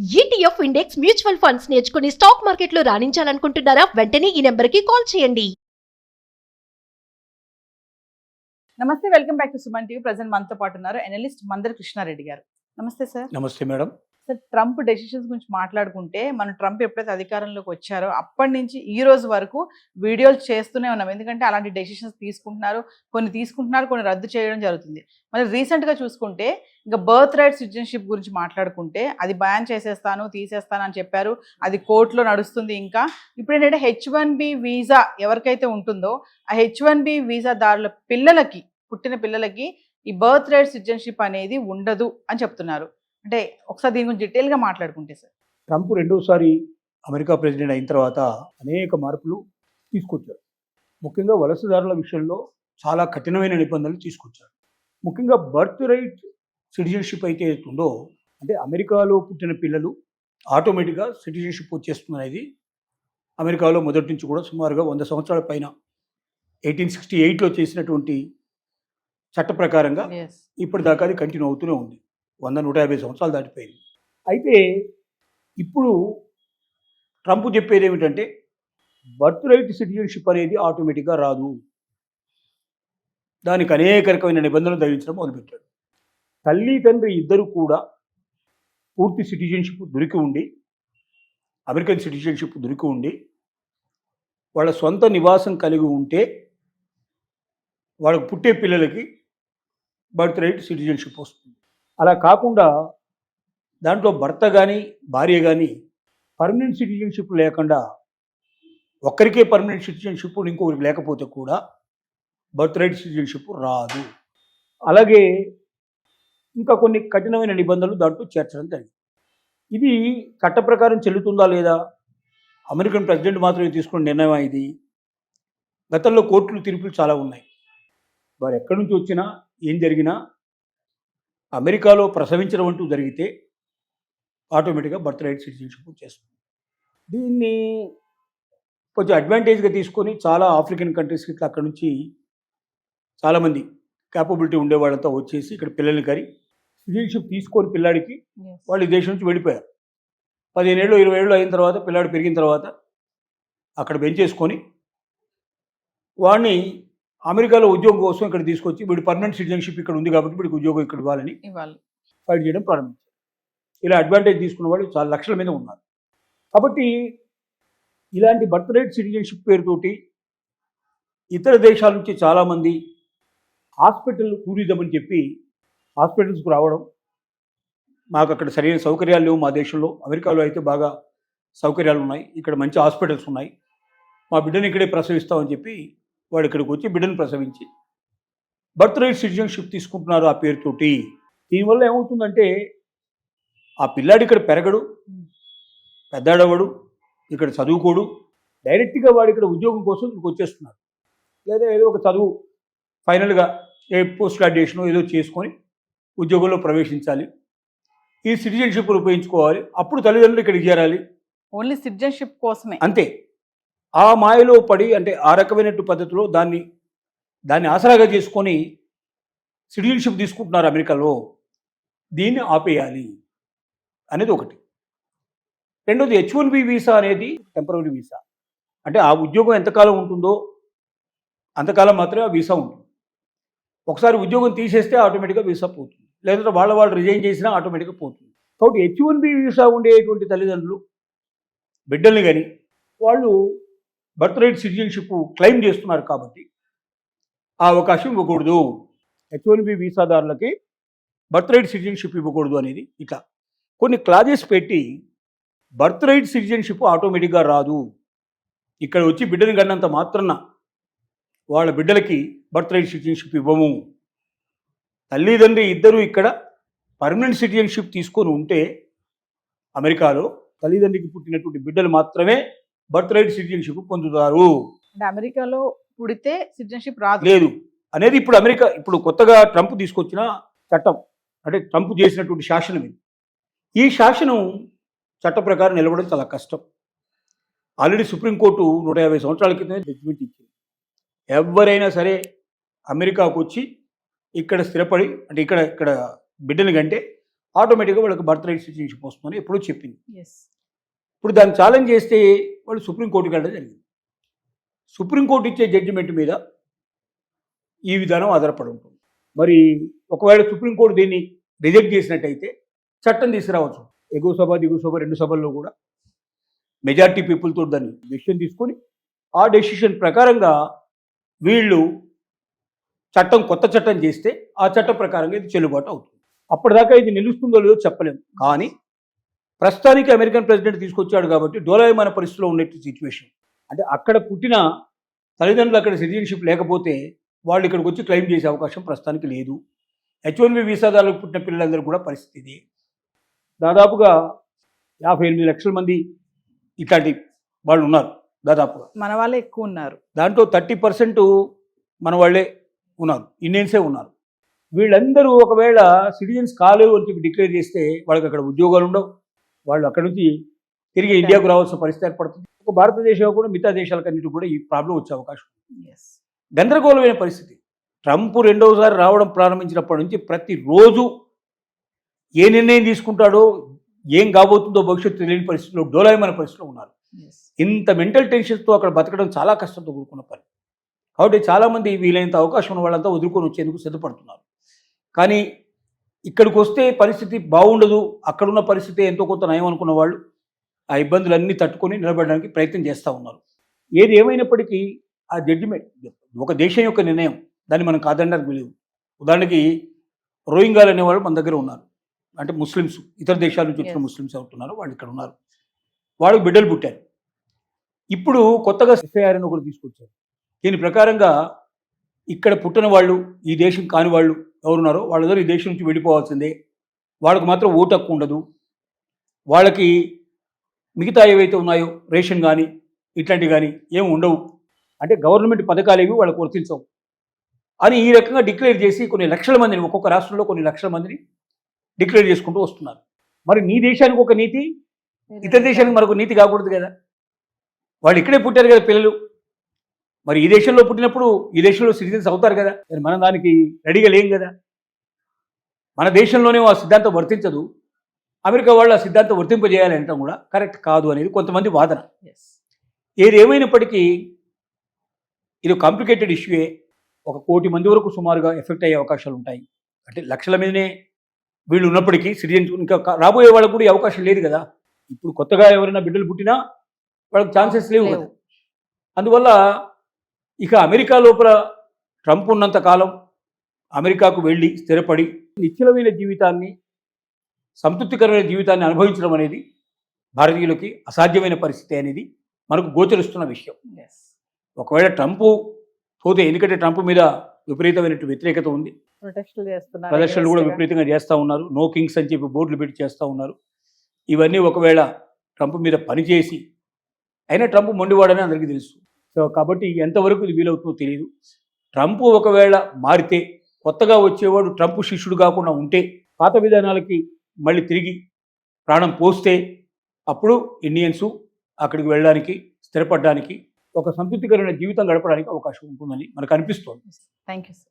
ETF index mutual funds నేర్చుకుని stock మార్కెట్లో రాణించాలనుకుంటున్నారా? వెంటనే ఈ నెంబర్కి కాల్ చేయండి. నమస్తే, welcome back to Suman TV. Present మనతో పాటు ఉన్నారు ఎనలిస్ట్ మందర్ కృష్ణారెడ్డి గారు. నమస్తే సార్. నమస్తే మేడం. సార్, ట్రంప్ డెసిషన్స్ గురించి మాట్లాడుకుంటే, మనం ట్రంప్ ఎప్పుడైతే అధికారంలోకి వచ్చారో అప్పటి నుంచి ఈ రోజు వరకు వీడియోలు చేస్తూనే ఉన్నాం. ఎందుకంటే అలాంటి డెసిషన్స్ తీసుకుంటున్నారు, కొన్ని రద్దు చేయడం జరుగుతుంది. మరి రీసెంట్గా చూసుకుంటే ఇంకా బర్త్ రైట్ సిటిజన్షిప్ గురించి మాట్లాడుకుంటే అది బ్యాన్ తీసేస్తాను అని చెప్పారు. అది కోర్టులో నడుస్తుంది. ఇంకా ఇప్పుడు ఏంటంటే H1B వీసా ఎవరికైతే ఉంటుందో ఆ H1B వీసాదారుల పుట్టిన పిల్లలకి ఈ బర్త్ రైట్ సిటిజన్షిప్ అనేది ఉండదు అని చెప్తున్నారు. అంటే ఒకసారి దీని గురించి డీటెయిల్గా మాట్లాడుకుంటే సార్. ట్రంప్ రెండోసారి అమెరికా ప్రెసిడెంట్ అయిన తర్వాత అనేక మార్పులు తీసుకొచ్చారు. ముఖ్యంగా వలసదారుల విషయంలో చాలా కఠినమైన నిబంధనలు తీసుకొచ్చారు. ముఖ్యంగా బర్త్ రైట్ సిటిజన్షిప్ అయితే ఉందో, అంటే అమెరికాలో పుట్టిన పిల్లలు ఆటోమేటిక్గా సిటిజన్షిప్ వచ్చేస్తుంది అనేది అమెరికాలో మొదటి నుంచి కూడా సుమారుగా 100 సంవత్సరాల పైన 1868లో చేసినటువంటి చట్ట ప్రకారంగా ఇప్పటిదాకా అది కంటిన్యూ అవుతూనే ఉంది. 100-150 సంవత్సరాలు దాటిపోయింది. అయితే ఇప్పుడు ట్రంప్ చెప్పేది ఏమిటంటే బర్త్ రైట్ సిటిజన్షిప్ అనేది ఆటోమేటిక్గా రాదు, దానికి అనేక రకమైన నిబంధనలు ధరించడం మొదలుపెట్టాడు. తల్లి తండ్రి ఇద్దరు కూడా పూర్తి సిటిజన్షిప్ దొరికి ఉండి, అమెరికన్ సిటిజన్షిప్ దొరికి ఉండి, వాళ్ళ సొంత నివాసం కలిగి ఉంటే వాళ్ళకు పుట్టే పిల్లలకి బర్త్ రైట్ సిటిజన్షిప్ వస్తుంది. అలా కాకుండా దాంట్లో భర్త కానీ భార్య కానీ పర్మనెంట్ సిటిజన్షిప్ లేకుండా ఒక్కరికే పర్మనెంట్ సిటిజన్షిప్ ఇంకొకరికి లేకపోతే కూడా బర్త్ రైట్ సిటిజన్షిప్ రాదు. అలాగే ఇంకా కొన్ని కఠినమైన నిబంధనలు దాంట్లో చేర్చడం జరిగింది. ఇది చట్ట ప్రకారం చెల్లుతుందా లేదా, అమెరికన్ ప్రెసిడెంట్ మాత్రమే తీసుకున్న నిర్ణయం ఇది. గతంలో కోర్టులు తీర్పులు చాలా ఉన్నాయి. వారు ఎక్కడి నుంచి వచ్చినా ఏం జరిగినా అమెరికాలో ప్రసవించడం అంటూ జరిగితే ఆటోమేటిక్గా బర్త్ రైట్ సిటిజన్షిప్ చేస్తుంది. దీన్ని కొంచెం అడ్వాంటేజ్గా తీసుకొని చాలా ఆఫ్రికన్ కంట్రీస్కి ఇట్లా అక్కడ నుంచి చాలామంది క్యాపబిలిటీ ఉండేవాళ్ళంతా వచ్చేసి ఇక్కడ పిల్లల్ని కరి సిటిజన్షిప్ తీసుకొని పిల్లాడికి వాళ్ళు ఈ దేశం నుంచి వెళ్ళిపోయారు. 15 ఏళ్ళు 20 ఏళ్ళు అయిన తర్వాత పిల్లాడు పెరిగిన తర్వాత అక్కడ పెంచేసుకొని వాడిని అమెరికాలో ఉద్యోగం కోసం ఇక్కడ తీసుకొచ్చి వీడు పర్మనెంట్ సిటిజన్షిప్ ఇక్కడ ఉంది కాబట్టి వీడికి ఉద్యోగం ఇక్కడ ఇవ్వాలని ఫైట్ చేయడం ప్రారంభించారు. ఇలా అడ్వాంటేజ్ తీసుకున్న వాళ్ళు చాలా లక్షల మీద ఉన్నారు. కాబట్టి ఇలాంటి బర్త్ రైట్ సిటిజన్షిప్ పేరుతోటి ఇతర దేశాల నుంచి చాలామంది హాస్పిటల్ టూరిజం అని చెప్పి హాస్పిటల్స్కు రావడం, మాకు అక్కడ సరైన సౌకర్యాలు లేవు మా దేశంలో, అమెరికాలో అయితే బాగా సౌకర్యాలు ఉన్నాయి, ఇక్కడ మంచి హాస్పిటల్స్ ఉన్నాయి, మా బిడ్డను ఇక్కడే ప్రసవిస్తామని చెప్పి వాడు ఇక్కడికి వచ్చి బిడ్డను ప్రసవించి బర్త్ రైట్ సిటిజన్షిప్ తీసుకుంటున్నారు ఆ పేరుతోటి. దీనివల్ల ఏమవుతుందంటే ఆ పిల్లాడు ఇక్కడ పెరగడు, పెద్దాడవడు, ఇక్కడ చదువుకోడు, డైరెక్ట్గా వాడు ఇక్కడ ఉద్యోగం కోసం ఇక్కడికి వచ్చేస్తున్నాడు. లేదా ఏదో ఒక చదువు ఫైనల్గా పోస్ట్ గ్రాడ్యుయేషన్ ఏదో చేసుకొని ఉద్యోగంలో ప్రవేశించాలి, ఈ సిటిజన్షిప్ ఉపయోగించుకోవాలి, అప్పుడు తల్లిదండ్రులు ఇక్కడికి చేరాలి, ఓన్లీ సిటిజన్షిప్ కోసమే. అంతే. ఆ మాయలో పడి, అంటే ఆ రకమైనట్టు పద్ధతిలో దాన్ని ఆసరాగా చేసుకొని సిటిజన్షిప్ తీసుకుంటున్నారు అమెరికాలో. దీన్ని ఆపేయాలి అనేది ఒకటి. రెండోది H1B వీసా అనేది టెంపరరీ వీసా. అంటే ఆ ఉద్యోగం ఎంతకాలం ఉంటుందో అంతకాలం మాత్రమే ఆ వీసా ఉంటుంది. ఒకసారి ఉద్యోగం తీసేస్తే ఆటోమేటిక్గా వీసా పోతుంది, లేదంటే వాళ్ళు రిజైన్ చేసినా ఆటోమేటిక్గా పోతుంది. కాబట్టి H1B వీసా ఉండేటువంటి తల్లిదండ్రులు బిడ్డల్ని కానీ వాళ్ళు బర్త్ రైట్ సిటిజన్షిప్ క్లెయిమ్ చేస్తున్నారు కాబట్టి ఆ అవకాశం ఇవ్వకూడదు. H1B వీసాదారులకి బర్త్ రైట్ సిటిజన్షిప్ ఇవ్వకూడదు అనేది ఇట్లా కొన్ని క్లాజెస్ పెట్టి బర్త్ రైట్ సిటిజన్షిప్ ఆటోమేటిక్గా రాదు. ఇక్కడ వచ్చి బిడ్డని కన్నంత మాత్రాన వాళ్ళ బిడ్డలకి బర్త్ రైట్ సిటిజన్షిప్ ఇవ్వము. తల్లిదండ్రి ఇద్దరు ఇక్కడ పర్మనెంట్ సిటిజన్షిప్ తీసుకొని ఉంటే అమెరికాలో తల్లిదండ్రికి పుట్టినటువంటి బిడ్డలు మాత్రమే బర్త్ రైట్ సిటిజన్షిప్ పొందుతారు. అంటే అమెరికాలో పుడితే సిటిజన్షిప్ రాదు లేదు అనేది ఇప్పుడు కొత్తగా ట్రంప్ తీసుకొచ్చిన చట్టం, అంటే ట్రంప్ చేసినటువంటి శాసనం ఇది. ఈ శాసనం చట్ట ప్రకారం నిలబడడం చాలా కష్టం. ఆల్రెడీ సుప్రీంకోర్టు 150 సంవత్సరాల క్రితమే జడ్జిమెంట్ ఇచ్చింది. ఎవరైనా సరే అమెరికాకు వచ్చి ఇక్కడ స్థిరపడి, అంటే ఇక్కడ బిడ్డని కంటే ఆటోమేటిక్గా వాళ్ళకి బర్త్ రైట్ సిటిజన్షిప్ వస్తుందని ఎప్పుడూ చెప్పింది. ఎస్. ఇప్పుడు దాన్ని ఛాలెంజ్ చేస్తే వాళ్ళు సుప్రీంకోర్టుకి వెళ్ళడం జరిగింది. సుప్రీంకోర్టు ఇచ్చే జడ్జిమెంట్ మీద ఈ విధానం ఆధారపడి ఉంటుంది. మరి ఒకవేళ సుప్రీంకోర్టు దీన్ని రిజెక్ట్ చేసినట్టయితే చట్టం తీసుకురావచ్చు. ఎగువ సభ దిగువ సభ 2 సభల్లో కూడా మెజారిటీ పీపుల్తో దాన్ని డెసిషన్ తీసుకొని ఆ డెసిషన్ ప్రకారంగా వీళ్ళు కొత్త చట్టం చేస్తే ఆ చట్టం ప్రకారంగా ఇది చెల్లుబాటు అవుతుంది. అప్పటిదాకా ఇది నిలుస్తుందో లేదో చెప్పలేము. కానీ ప్రస్తుతానికి అమెరికన్ ప్రెసిడెంట్ తీసుకొచ్చాడు కాబట్టి డోలాయమాన పరిస్థితిలో ఉన్నట్టు సిచ్యువేషన్. అంటే అక్కడ పుట్టిన తల్లిదండ్రులు అక్కడ సిటిజన్షిప్ లేకపోతే వాళ్ళు ఇక్కడికి వచ్చి క్లెయిమ్ చేసే అవకాశం ప్రస్తుతానికి లేదు. H1B వీసాదారులకు పుట్టిన పిల్లలందరూ కూడా పరిస్థితి ఇది. దాదాపుగా 58 లక్షల మంది ఇట్లాంటి వాళ్ళు ఉన్నారు దాదాపుగా. మన వాళ్ళే ఎక్కువ ఉన్నారు. దాంట్లో 30% మన వాళ్ళే ఉన్నారు, ఇండియన్సే ఉన్నారు. వీళ్ళందరూ ఒకవేళ సిటిజన్స్ కాలేవు అని చెప్పి డిక్లేర్ చేస్తే వాళ్ళకి అక్కడ ఉద్యోగాలు ఉండవు. వాళ్ళు అక్కడ నుంచి తిరిగి ఇండియాకు రావాల్సిన పరిస్థితి ఏర్పడుతుంది. ఒక భారతదేశం కూడా మిగతా దేశాలకన్నిటి కూడా ఈ ప్రాబ్లం వచ్చే అవకాశం ఉంది. ఎస్. గందరగోళమైన పరిస్థితి. ట్రంప్ రెండవసారి రావడం ప్రారంభించినప్పటి నుంచి ప్రతిరోజు ఏ నిర్ణయం తీసుకుంటాడో, ఏం కాబోతుందో భవిష్యత్తు తెలియని పరిస్థితిలో, డోలాయమైన పరిస్థితిలో ఉన్నారు. ఎస్. ఇంత మెంటల్ టెన్షన్స్తో అక్కడ బతకడం చాలా కష్టంతో కూడుకున్న పని. కాబట్టి చాలామంది వీలైనంత అవకాశం ఉన్న వాళ్ళంతా వదులుకొని వచ్చేందుకు సిద్ధపడుతున్నారు. కానీ ఇక్కడికి వస్తే పరిస్థితి బాగుండదు, అక్కడున్న పరిస్థితి ఎంతో కొంత నయం అనుకున్న వాళ్ళు ఆ ఇబ్బందులన్నీ తట్టుకొని నిలబడడానికి ప్రయత్నం చేస్తూ ఉన్నారు. ఏది ఏమైనప్పటికీ ఆ జడ్జిమెంట్ ఒక దేశం యొక్క నిర్ణయం, దాన్ని మనం కాదనడానికి లేదు. ఉదాహరణకి రోహింగాలు అనేవాళ్ళు మన దగ్గర ఉన్నారు. అంటే ముస్లిమ్స్, ఇతర దేశాల నుంచి వచ్చిన ముస్లిమ్స్ అవుతున్నారు, వాళ్ళు ఇక్కడ ఉన్నారు. వాళ్ళకి బిడ్డలు పుట్టారు. ఇప్పుడు కొత్తగా SIR అని ఒకటి తీసుకొచ్చారు. దీని ప్రకారంగా ఇక్కడ పుట్టిన వాళ్ళు, ఈ దేశం కాని వాళ్ళు ఎవరున్నారో వాళ్ళందరూ ఈ దేశం నుంచి వెళ్ళిపోవాల్సిందే. వాళ్ళకు మాత్రం ఓటు హక్కు ఉండదు. వాళ్ళకి మిగతా ఏవైతే ఉన్నాయో రేషన్ కానీ ఇట్లాంటివి కానీ ఏమి ఉండవు. అంటే గవర్నమెంట్ పథకాలు ఏవి వాళ్ళకు వర్తించవు అని ఈ రకంగా డిక్లేర్ చేసి కొన్ని లక్షల మందిని, ఒక్కొక్క రాష్ట్రంలో కొన్ని లక్షల మందిని డిక్లేర్ చేసుకుంటూ వస్తున్నారు. మరి నీ దేశానికి ఒక నీతి, ఇతర దేశానికి మరొక నీతి కాకూడదు కదా. వాళ్ళు ఇక్కడే పుట్టారు కదా పిల్లలు. మరి ఈ దేశంలో పుట్టినప్పుడు ఈ దేశంలో సిటిజన్స్ అవుతారు కదా. మరి మనం దానికి రెడీగా లేం కదా. మన దేశంలోనే ఆ సిద్ధాంతం వర్తించదు, అమెరికా వాళ్ళు ఆ సిద్ధాంతం వర్తింపజేయాలి అనటం కూడా కరెక్ట్ కాదు అనేది కొంతమంది వాదన. ఎస్. ఏది ఏమైనప్పటికీ ఇది కాంప్లికేటెడ్ ఇష్యూయే. 1 కోటి మంది వరకు సుమారుగా ఎఫెక్ట్ అయ్యే అవకాశాలు ఉంటాయి. అంటే లక్షల మీదనే వీళ్ళు ఉన్నప్పటికీ సిటిజన్స్ ఇంకా రాబోయే వాళ్ళకు కూడా ఈ అవకాశం లేదు కదా. ఇప్పుడు కొత్తగా ఎవరైనా బిడ్డలు పుట్టినా వాళ్ళకి ఛాన్సెస్ లేవు కదా. అందువల్ల ఇక అమెరికా లోపల ట్రంప్ ఉన్నంత కాలం అమెరికాకు వెళ్ళి స్థిరపడి నిశ్చలమైన జీవితాన్ని, సంతృప్తికరమైన జీవితాన్ని అనుభవించడం అనేది భారతీయులకి అసాధ్యమైన పరిస్థితి అనేది మనకు గోచరిస్తున్న విషయం. ఎస్. ఒకవేళ ట్రంప్ పోతే, ఎందుకంటే ట్రంప్ మీద విపరీతమైన వ్యతిరేకత ఉంది, ప్రదర్శనలు కూడా విపరీతంగా చేస్తూ ఉన్నారు, నో కింగ్స్ అని చెప్పి బోర్డులు పెట్టి చేస్తూ ఉన్నారు. ఇవన్నీ ఒకవేళ ట్రంప్ మీద పనిచేసి, అయినా ట్రంప్ మొండివాడని అందరికీ తెలుసు. సో కాబట్టి ఎంతవరకు ఇది వీలవుతుందో తెలియదు. ట్రంప్ ఒకవేళ మారితే, కొత్తగా వచ్చేవాడు ట్రంప్ శిష్యుడు కాకుండా ఉంటే, పాత విధానాలకి మళ్ళీ తిరిగి ప్రాణం పోస్తే అప్పుడు ఇండియన్సు అక్కడికి వెళ్ళడానికి, స్థిరపడడానికి, ఒక సంతృప్తికరమైన జీవితం గడపడానికి అవకాశం ఉంటుందని మనకు అనిపిస్తోంది. Thank you sir.